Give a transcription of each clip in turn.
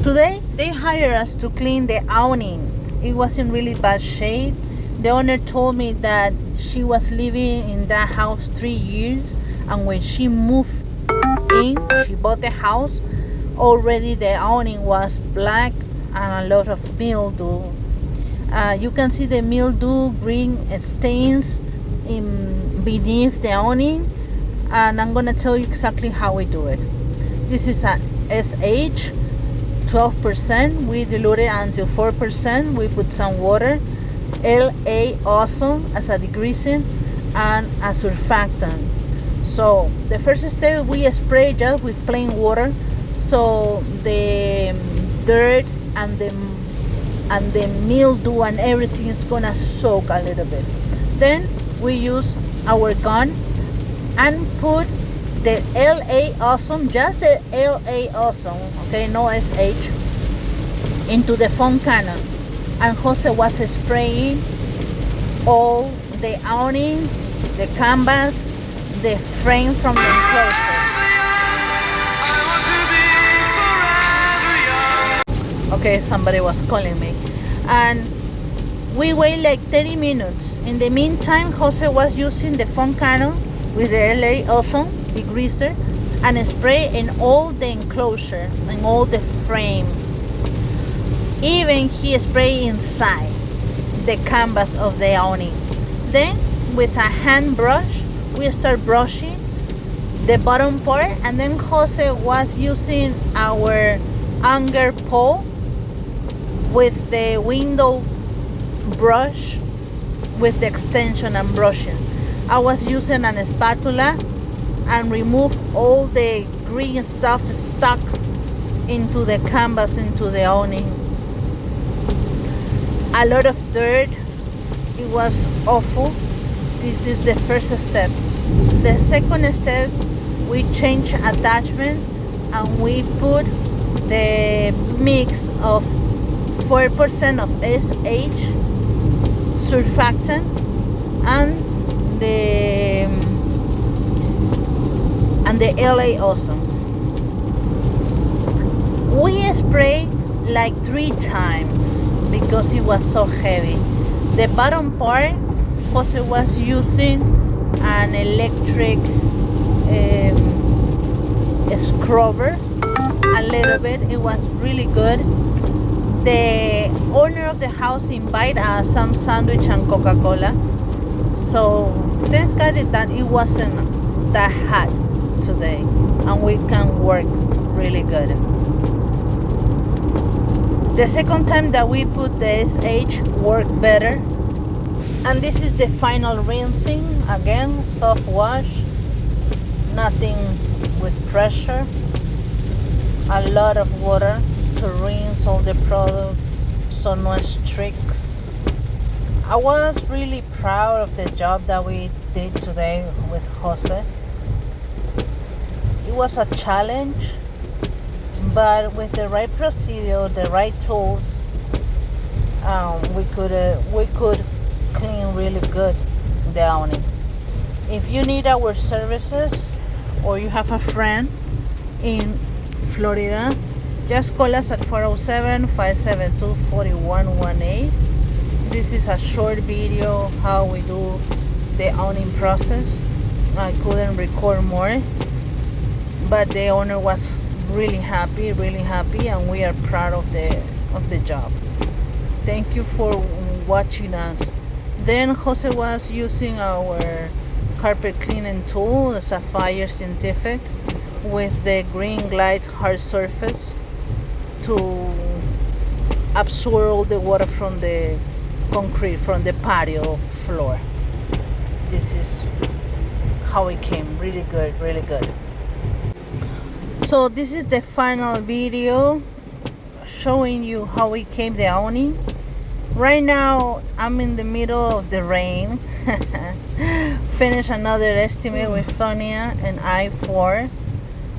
Today they hired us to clean the awning. It was in really bad shape. The owner told me that she was living in that house 3 years, and when she moved in, she bought the house, already the awning was black and a lot of mildew. You can see the mildew green stains beneath the awning, and I'm gonna tell you exactly how we do it. This is a SH 12%. We dilute it until 4%. We put some water, LA Awesome as a degreasing, and a surfactant. So the first step, we spray just with plain water, so the dirt and the mildew and everything is gonna soak a little bit. Then we use our gun and put the LA Awesome, just the LA Awesome, okay, no SH, into the foam cannon. And Jose was spraying all the awning, the canvas, the frame from the enclosure. Okay, somebody was calling me. And we wait like 30 minutes. In the meantime, Jose was using the foam cannon with the LA Awesome degreaser and spray in all the enclosure and all the frame. Even he sprayed inside the canvas of the awning. Then with a hand brush, we start brushing the bottom part, and then Jose was using our anger pole with the window brush with the extension and brushing. I was using a spatula and remove all the green stuff stuck into the canvas, into the awning. A lot of dirt. It was awful. This is the first step. The second step, we change attachment and we put the mix of 4% of SH surfactant and the LA Awesome. We sprayed like 3 times because it was so heavy. The bottom part, Jose was using an electric scrubber a little bit. It was really good. The owner of the house invited us some sandwich and Coca-Cola. So thanks God that it wasn't that hot today, and we can work really good. The second time that we put the SH worked better. And this is the final rinsing. Again, soft wash, nothing with pressure. A lot of water to rinse all the product so no streaks. I was really proud of the job that we did today with Jose. It was a challenge, but with the right procedure, the right tools, we could clean really good the awning. If you need our services or you have a friend in Florida, just call us at 407-572-4118. This is a short video how we do the awning process. I couldn't record more, but the owner was really happy, and we are proud of the job. Thank you for watching us. Then Jose was using our carpet cleaning tool, the Sapphire Scientific, with the green glide hard surface to absorb all the water from the concrete, from the patio floor. This is how it came. Really good. So this is the final video showing you how it came the awning. Right now I'm in the middle of the rain. Finish another estimate with Sonia and I-4.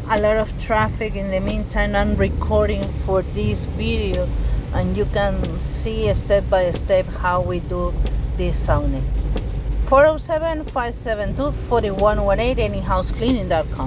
A lot of traffic. In the meantime, I'm recording for this video, and you can see step by step how we do this awning. 407-572-4118, anyhousecleaning.com.